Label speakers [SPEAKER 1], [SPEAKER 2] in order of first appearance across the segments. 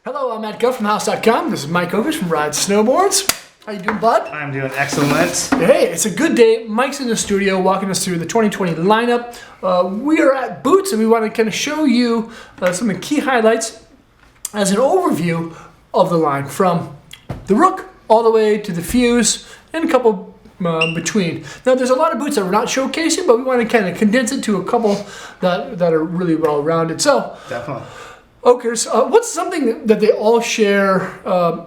[SPEAKER 1] Hello, I'm Matt Guff from House.com. This is Mike Oeklers from Ride Snowboards. How you doing, bud?
[SPEAKER 2] I'm doing excellent.
[SPEAKER 1] Hey, it's a good day. Mike's in the studio walking us through the 2020 lineup. We are at Boots, and we want to kind of show you some of the key highlights as an overview of the line, from the Rook all the way to the Fuse and a couple between. Now, there's a lot of boots that we're not showcasing, but we want to kind of condense it to a couple that are really well-rounded. So,
[SPEAKER 2] Definitely.
[SPEAKER 1] Oeklers, what's something that they all share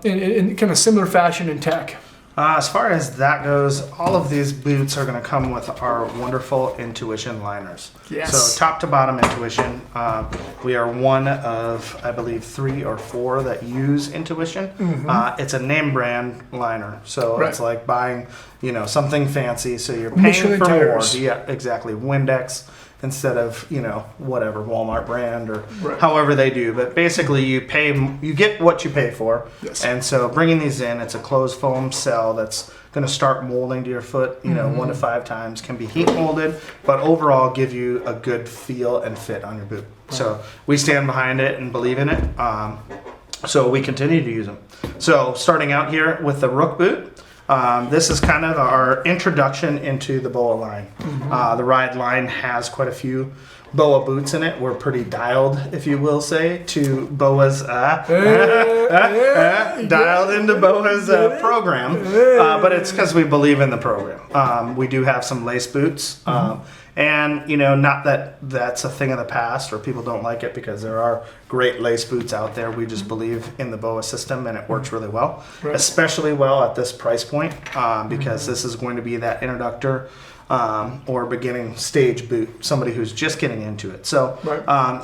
[SPEAKER 1] in kind of similar fashion in tech?
[SPEAKER 2] As far as that goes, all of these boots are going to come with our wonderful Intuition liners.
[SPEAKER 1] Yes.
[SPEAKER 2] So top to bottom Intuition. We are one of, I believe, 3 or 4 that use Intuition. Mm-hmm. It's a name brand liner, so It's like buying, something fancy. So you're paying
[SPEAKER 1] Michelin
[SPEAKER 2] for
[SPEAKER 1] tires.
[SPEAKER 2] more. Yeah, exactly. Windex instead of whatever Walmart brand or
[SPEAKER 1] Right.
[SPEAKER 2] however they do. But basically, you get what you pay for.
[SPEAKER 1] Yes.
[SPEAKER 2] And so bringing these in, it's a closed foam cell that's going to start molding to your foot. 1 to 5 times, can be heat molded, but overall give you a good feel and fit on your boot. So we stand behind it and believe in it. So we continue to use them. So starting out here with the Rook boot. This is kind of our introduction into the BOA line. The Ride line has quite a few BOA boots in it. We're pretty dialed, if you will say, to BOA's dialed into BOA's program. But it's because we believe in the program. We do have some lace boots. And, not that that's a thing of the past or people don't like it, because there are great lace boots out there. We just believe in the BOA system, and it works really well, especially well at this price point, because this is going to be that introductor or beginning stage boot, somebody who's just getting into it. So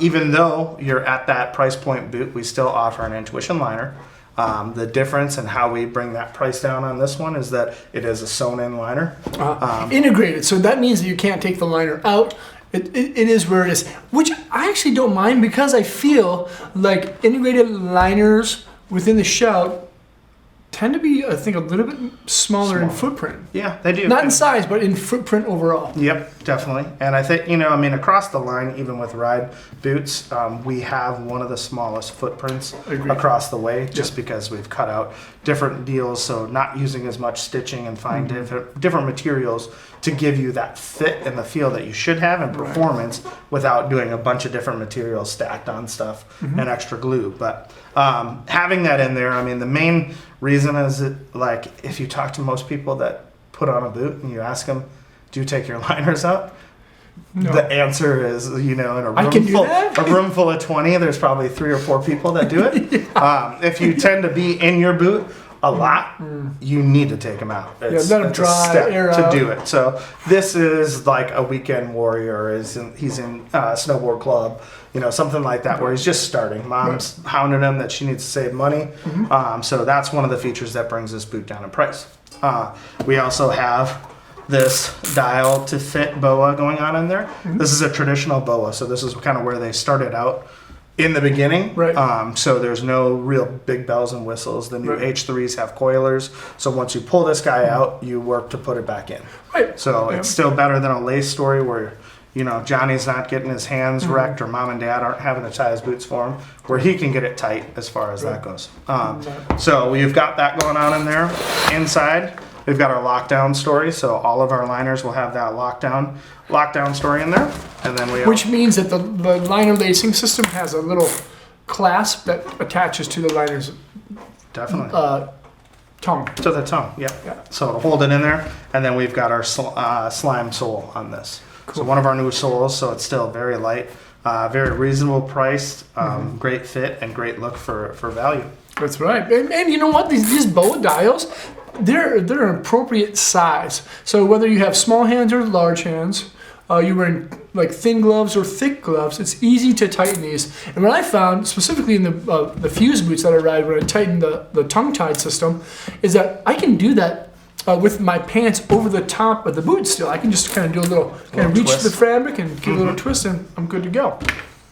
[SPEAKER 2] even though you're at that price point boot, we still offer an Intuition liner. The difference in how we bring that price down on this one is that it is a sewn-in liner.
[SPEAKER 1] Integrated, so that means that you can't take the liner out. It is where it is, which I actually don't mind, because I feel like integrated liners within the Shout tend to be, I think, a little bit smaller in footprint.
[SPEAKER 2] Yeah, they do.
[SPEAKER 1] Not in size, but in footprint overall.
[SPEAKER 2] Yep, definitely. And I think, across the line, even with Ride boots, we have one of the smallest footprints across the way, just because we've cut out different deals, so not using as much stitching and find different materials to give you that fit and the feel that you should have and performance without doing a bunch of different materials stacked on stuff and extra glue. But having that in there, the main reason is that, if you talk to most people that put on a boot and you ask them, do you take your liners out? No. The answer is, in a room full of 20, there's probably 3 or 4 people that do it. If you tend to be in your boot a lot, you need to take them out. It's
[SPEAKER 1] let them dry,
[SPEAKER 2] a step
[SPEAKER 1] air
[SPEAKER 2] to
[SPEAKER 1] out.
[SPEAKER 2] do it. So this is like a weekend warrior. He's in snowboard club, something like that, where he's just starting. Mom's hounding him that she needs to save money. So that's one of the features that brings this boot down in price. We also have this dial to fit BOA going on in there. This is a traditional BOA, so this is kind of where they started out in the beginning. So there's no real big bells and whistles. The new H3s have coilers, so once you pull this guy out, you work to put it back in. So it's still better than a lace story where Johnny's not getting his hands wrecked, or mom and dad aren't having to tie his boots for him, where he can get it tight as far as that goes. So we've got that going on in there. Inside, we've got our lockdown story, so all of our liners will have that lockdown story in there. And then
[SPEAKER 1] which means that the liner lacing system has a little clasp that attaches to the liner's tongue.
[SPEAKER 2] To the tongue, yeah. So to hold it in there, and then we've got our slime sole on this. So one of our new soles, so it's still very light, very reasonable priced, great fit, and great look for value.
[SPEAKER 1] That's right. And you know what? These BOA dials, they're an appropriate size. So whether you have small hands or large hands, you're wearing like thin gloves or thick gloves, it's easy to tighten these. And what I found, specifically in the Fuse boots that I ride, when I tighten the tongue-tied system, is that I can do that with my pants over the top of the boot still. I can just kind of do a little reach
[SPEAKER 2] twist
[SPEAKER 1] to the fabric and give a little twist, and I'm good to go.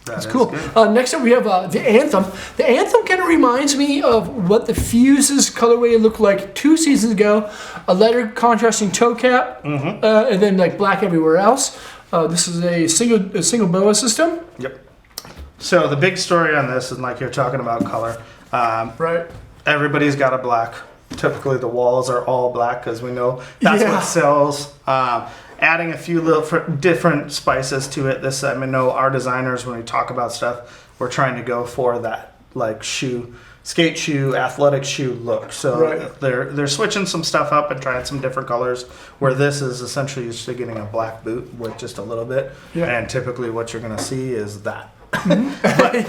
[SPEAKER 2] That's
[SPEAKER 1] cool. Next up, we have the Anthem. The Anthem kind of reminds me of what the Fuse's colorway looked like 2 seasons ago. A lighter contrasting toe cap, and then like black everywhere else. This is a single BOA system.
[SPEAKER 2] Yep. So the big story on this is like you're talking about color.
[SPEAKER 1] Right.
[SPEAKER 2] Everybody's got a black. Typically the walls are all black because we know that's what sells. Adding a few little different spices to it. This, I know our designers, when we talk about stuff, we're trying to go for that like skate shoe, athletic shoe look. So they're switching some stuff up and trying some different colors. Where this is essentially just getting a black boot with just a little bit. Yeah. And typically what you're going to see is that. But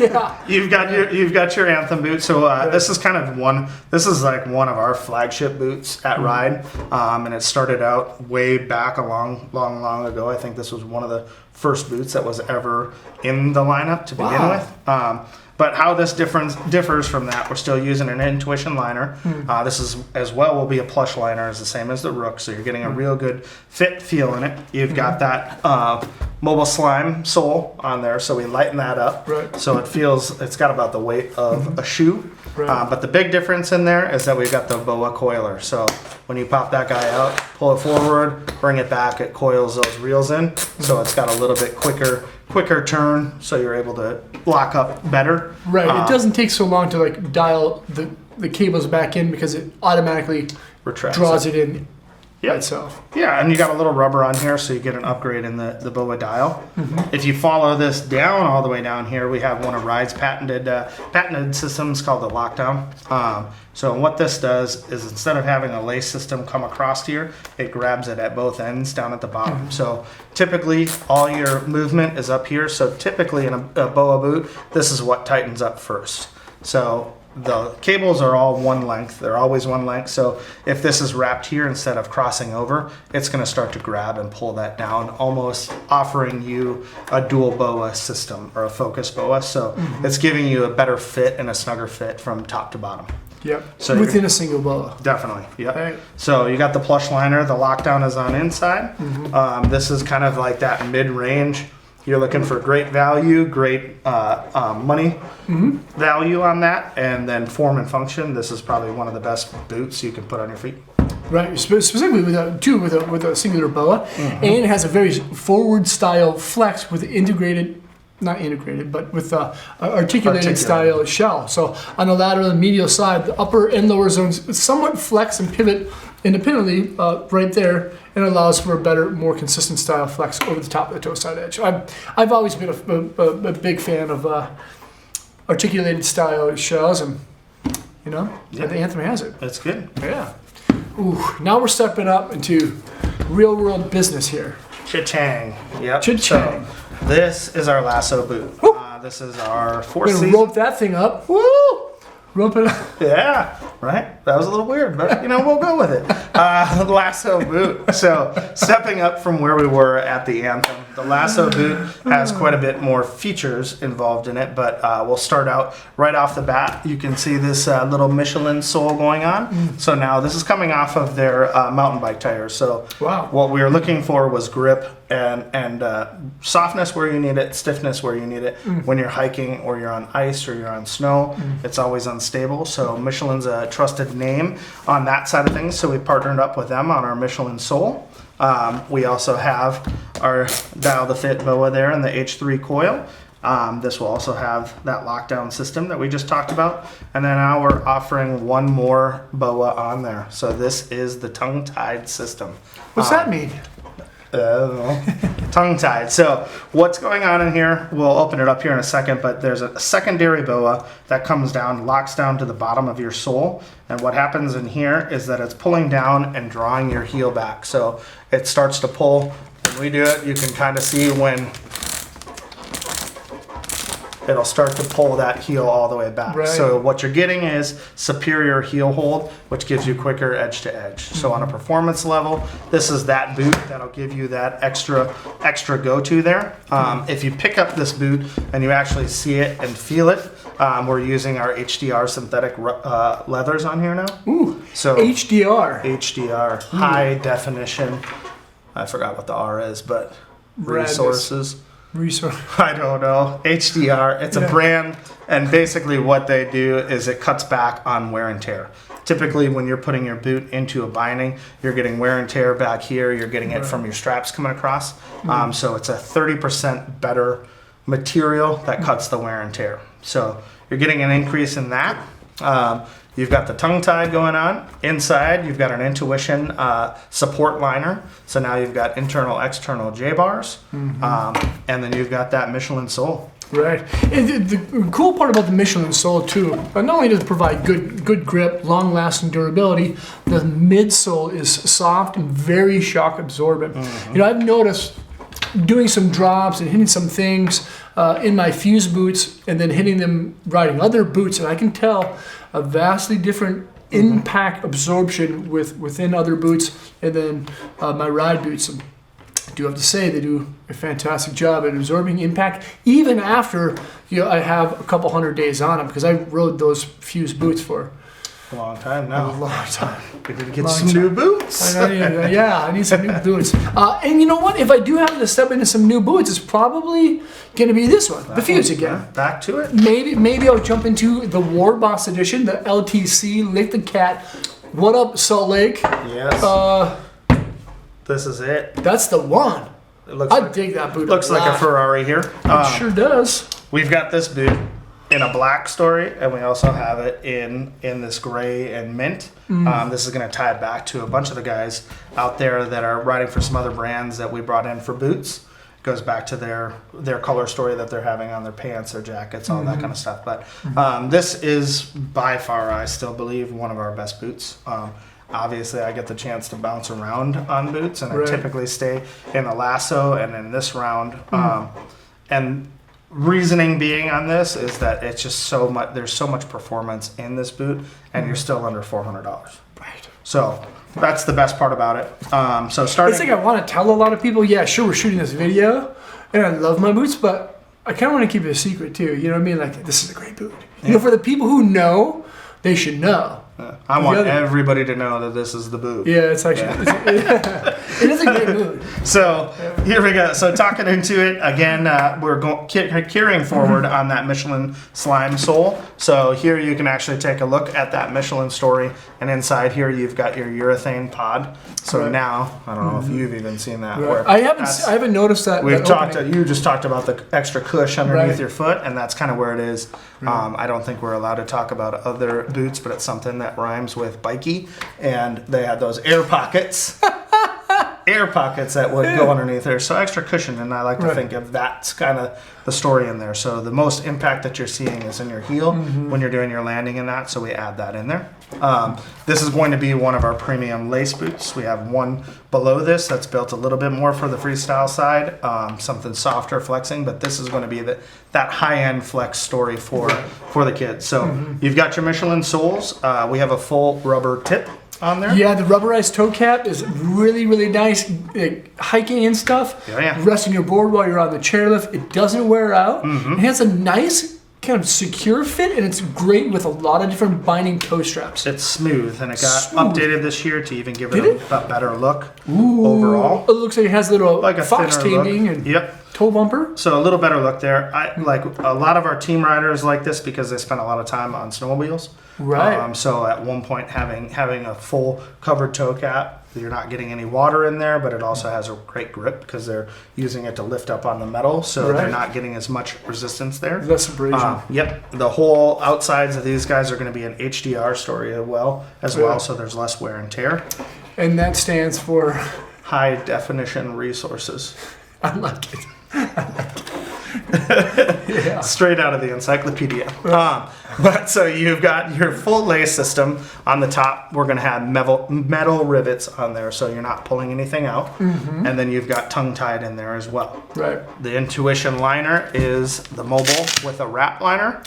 [SPEAKER 2] you've got your Anthem boot. So this is kind of this is like one of our flagship boots at Ride, and it started out way back a long ago. I think this was one of the first boots that was ever in the lineup to begin with. But how this differs from that, we're still using an Intuition liner. This is as well will be a plush liner, is the same as the Rook, so you're getting a real good fit feel in it. You've got that mobile slime sole on there, so we lighten that up. Right. So it's got about the weight of a shoe. Right. But the big difference in there is that we've got the BOA coiler. So when you pop that guy out, pull it forward, bring it back, it coils those reels in. So it's got a little bit quicker turn, so you're able to lock up better.
[SPEAKER 1] Right. It doesn't take so long to like dial the cables back in because it automatically draws it in.
[SPEAKER 2] Yeah.
[SPEAKER 1] Itself.
[SPEAKER 2] Yeah, and you got a little rubber on here, so you get an upgrade in the BOA dial. If you follow this down all the way down here, we have one of Ride's patented systems called the lockdown. So what this does is instead of having a lace system come across here, it grabs it at both ends down at the bottom. So typically all your movement is up here. So typically in a BOA boot, this is what tightens up first. So the cables are all one length. They're always one length. So if this is wrapped here instead of crossing over, it's going to start to grab and pull that down, almost offering you a dual BOA system or a focus BOA. So it's giving you a better fit and a snugger fit from top to bottom.
[SPEAKER 1] Yep. So within a single BOA.
[SPEAKER 2] Definitely. Yep. Right. So you got the plush liner. The lockdown is on inside. This is kind of like that mid-range. You're looking for great value, great money value on that, and then form and function. This is probably one of the best boots you can put on your feet.
[SPEAKER 1] Right, specifically with a singular BOA, and it has a very forward style flex with not integrated, but with articulated style shell. So on the lateral and medial side, the upper and lower zones somewhat flex and pivot independently right there, and allows for a better, more consistent style flex over the top of the toe side edge. I've always been a big fan of articulated style shells, and the Anthem has it.
[SPEAKER 2] That's good.
[SPEAKER 1] Yeah. Ooh, now we're stepping up into real world business here.
[SPEAKER 2] Cha-chang. Yep.
[SPEAKER 1] Cha-chang.
[SPEAKER 2] So this is our lasso boot. This is our fourth season.
[SPEAKER 1] Rope that thing up. Woo! Rope it up.
[SPEAKER 2] Yeah, right? That was a little weird, but we'll go with it. Lasso boot. So stepping up from where we were at the Anthem, the lasso boot has quite a bit more features involved in it, but we'll start out right off the bat. You can see this little Michelin sole going on. So now this is coming off of their mountain bike tires. So what we were looking for was grip and softness where you need it, stiffness where you need it. When you're hiking or you're on ice or you're on snow, it's always unstable. So Michelin's a trusted name on that side of things. So we partnered up with them on our Michelin sole. We also have our Dial to Fit BOA there and the H3 coil. This will also have that lockdown system that we just talked about. And then now we're offering one more BOA on there. So this is the tongue-tied system.
[SPEAKER 1] What's that mean?
[SPEAKER 2] Tongue-tied. So what's going on in here, we'll open it up here in a second, but there's a secondary BOA that comes down, locks down to the bottom of your sole. And what happens in here is that it's pulling down and drawing your heel back. So it starts to pull. When we do it, you can kind of see when it'll start to pull that heel all the way back. Right. So what you're getting is superior heel hold, which gives you quicker edge to edge. So on a performance level, this is that boot that'll give you that extra go-to there. If you pick up this boot and you actually see it and feel it, we're using our HDR synthetic leathers on here now.
[SPEAKER 1] Ooh,
[SPEAKER 2] so
[SPEAKER 1] HDR,
[SPEAKER 2] high definition. I forgot what the R is, but resources. I don't know. HDR, it's a brand, and basically what they do is it cuts back on wear and tear. Typically when you're putting your boot into a binding, you're getting wear and tear back here, you're getting it from your straps coming across. So it's a 30% better material that cuts the wear and tear. So you're getting an increase in that. You've got the tongue tie going on. Inside, you've got an Intuition support liner. So now you've got internal, external J-bars. And then you've got that Michelin sole.
[SPEAKER 1] Right. And the cool part about the Michelin sole too, not only does it provide good grip, long-lasting durability, the midsole is soft and very shock absorbent. You know, I've noticed doing some drops and hitting some things in my Fuse boots and then hitting them riding other boots, and I can tell a vastly different impact absorption within other boots and then my ride boots. I do have to say they do a fantastic job at absorbing impact even after I have a couple hundred days on them, because I rode those Fuse boots for
[SPEAKER 2] a long time now.
[SPEAKER 1] A long time.
[SPEAKER 2] We did get some new boots.
[SPEAKER 1] I need some new boots. And you know what? If I do have to step into some new boots, it's probably going to be this one, the Fuse again.
[SPEAKER 2] Yeah, back to it.
[SPEAKER 1] Maybe I'll jump into the War Boss edition, the LTC Lick the Cat. What up, Salt Lake?
[SPEAKER 2] Yes. This is it.
[SPEAKER 1] That's the one. I dig that boot.
[SPEAKER 2] Looks like a Ferrari here.
[SPEAKER 1] It sure does.
[SPEAKER 2] We've got this boot in a black story, and we also have it in this gray and mint. This is going to tie it back to a bunch of the guys out there that are riding for some other brands that we brought in for boots. It goes back to their color story that they're having on their pants, their jackets, all that kind of stuff. But this is by far, I still believe, one of our best boots. Obviously, I get the chance to bounce around on boots, and I typically stay in a lasso and in this round. And reasoning being on this is that it's just so much. There's so much performance in this boot, and you're still under $400.
[SPEAKER 1] Right.
[SPEAKER 2] So that's the best part about it. So starting.
[SPEAKER 1] It's like I want to tell a lot of people, yeah, sure, we're shooting this video, and I love my boots, but I kind of want to keep it a secret too. You know what I mean? Like, this is a great boot. You know, for the people who know, they should know.
[SPEAKER 2] I want everybody to know that this is the boot.
[SPEAKER 1] Yeah, it's actually it is a great boot.
[SPEAKER 2] So here we go. So talking into it again, we're carrying forward on that Michelin slime sole. So here you can actually take a look at that Michelin story, and inside here you've got your urethane pod. So now I don't know if you've even seen that.
[SPEAKER 1] Right. I haven't noticed that.
[SPEAKER 2] You just talked about the extra cush underneath your foot, and that's kind of where it is. I don't think we're allowed to talk about other boots, but it's something that rhymes with bikey, and they had those air pockets. Air pockets that would go underneath there, so extra cushion, and I like to think of that's kind of the story in there. So the most impact that you're seeing is in your heel when you're doing your landing in that, so we add that in there. This is going to be one of our premium lace boots. We have one below this that's built a little bit more for the freestyle side, something softer flexing, but this is going to be that high-end flex story for the kids. So you've got your Michelin soles. We have a full rubber tip on there. Yeah, the rubberized toe cap is really, really nice. Hiking and stuff. Resting your board while you're on the chairlift. It doesn't wear out. It has a nice kind of secure fit, and it's great with a lot of different binding toe straps. It's smooth, and it got updated this year to even give it a better look overall. It looks like it has a little like a fox taming and toe bumper. So a little better look there. I like a lot of our team riders like this because they spend a lot of time on snowmobiles. Right. So at one point having a full covered toe cap, you're not getting any water in there, but it also has a great grip because they're using it to lift up on the metal, so they're not getting as much resistance there. Less abrasion. The whole outsides of these guys are going to be an HDR story as well, so there's less wear and tear. And that stands for high definition resources. I like it. Straight out of the encyclopedia. But so you've got your full lace system on the top. We're going to have metal rivets on there, so you're not pulling anything out. And then you've got tongue tied in there as well. Right. The Intuition liner is the mobile with a wrap liner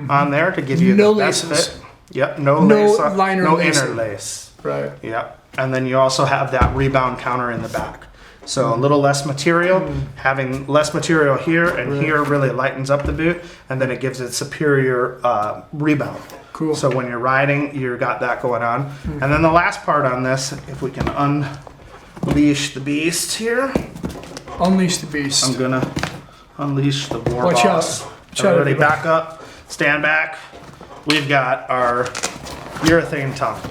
[SPEAKER 2] on there to give you the best fit. Yep. No lace. No inner lace. Right. Yep. And then you also have that rebound counter in the back. So a little less material, having less material here and here really lightens up the boot, and then it gives it superior rebound. Cool. So when you're riding, you've got that going on. And then the last part on this, if we can unleash the beast here. Unleash the beast. I'm gonna unleash the war boss. Everybody back up, stand back. We've got our urethane tongue.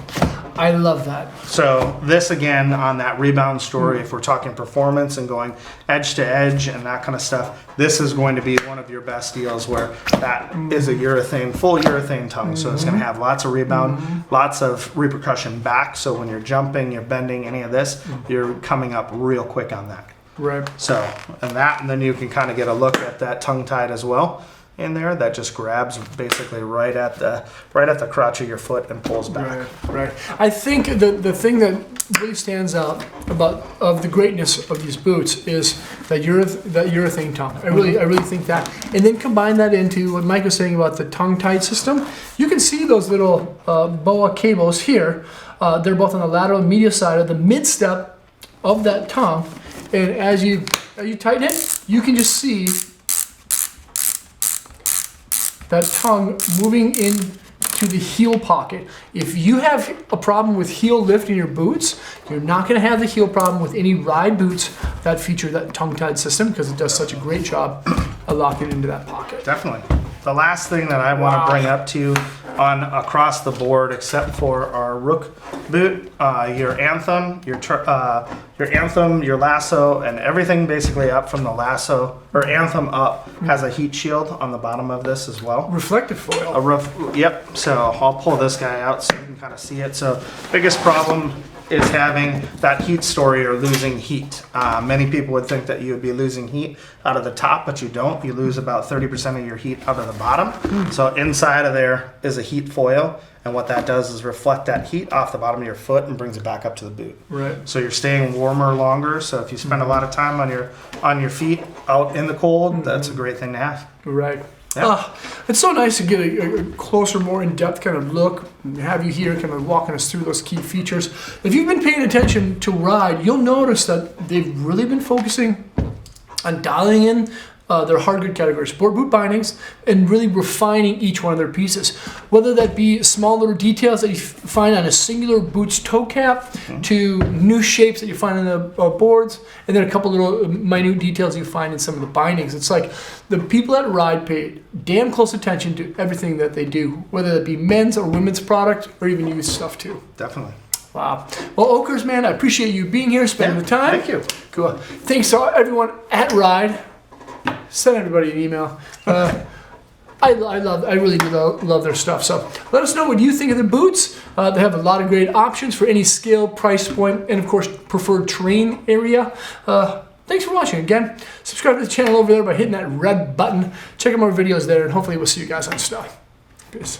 [SPEAKER 1] I love that.
[SPEAKER 2] So this again on that rebound story, if we're talking performance and going edge to edge and that kind of stuff, this is going to be one of your best deals where that is a urethane, full urethane tongue. So it's going to have lots of rebound, lots of repercussion back. So when you're jumping, you're bending, any of this, you're coming up real quick on that.
[SPEAKER 1] Right.
[SPEAKER 2] So, and then you can kind of get a look at that tongue tied as well in there. That just grabs basically right at the crotch of your foot and pulls back.
[SPEAKER 1] Right. I think the thing that really stands out of the greatness of these boots is that urethane tongue. I really think that. And then combine that into what Mike was saying about the tongue tied system. You can see those little BOA cables here. They're both on the lateral and medial side of the mid step of that tongue. And as you tighten it, you can just see that tongue moving into the heel pocket. If you have a problem with heel lift in your boots, you're not going to have the heel problem with any Ride boots that feature that tongue-tied system because it does such a great job of locking into that pocket.
[SPEAKER 2] Definitely. The last thing that I want to bring up to you on across the board, except for our Rook boot, your Anthem, your Lasso, and everything basically up from the Lasso or Anthem up has a heat shield on the bottom of this as well.
[SPEAKER 1] Reflective foil.
[SPEAKER 2] Yep. So I'll pull this guy out so you can kind of see it. So biggest problem is having that heat story or losing heat. Many people would think that you would be losing heat out of the top, but you don't. You lose about 30% of your heat out of the bottom. So inside of there is a heat foil, and what that does is reflect that heat off the bottom of your foot and brings it back up to the boot.
[SPEAKER 1] Right.
[SPEAKER 2] So you're staying warmer longer. So if you spend a lot of time on your feet out in the cold, that's a great thing to have.
[SPEAKER 1] Right.
[SPEAKER 2] Yeah.
[SPEAKER 1] It's so nice to get a closer, more in-depth kind of look and have you here kind of walking us through those key features. If you've been paying attention to Ride, you'll notice that they've really been focusing on dialing in their hard good category, sport boot bindings, and really refining each one of their pieces. Whether that be small little details that you find on a singular boot's toe cap to new shapes that you find in the boards, and then a couple little minute details you find in some of the bindings. It's like the people at Ride pay damn close attention to everything that they do, whether it be men's or women's product or even used stuff too.
[SPEAKER 2] Definitely.
[SPEAKER 1] Wow. Well, Oeklers, man, I appreciate you being here, spending the time.
[SPEAKER 2] Thank you.
[SPEAKER 1] Cool. Thanks to everyone at Ride. Send everybody an email. I really love their stuff. So let us know what you think of the boots. They have a lot of great options for any scale, price point, and of course, preferred terrain area. Thanks for watching. Again, subscribe to the channel over there by hitting that red button. Check out more videos there, and hopefully we'll see you guys on stuff. Peace.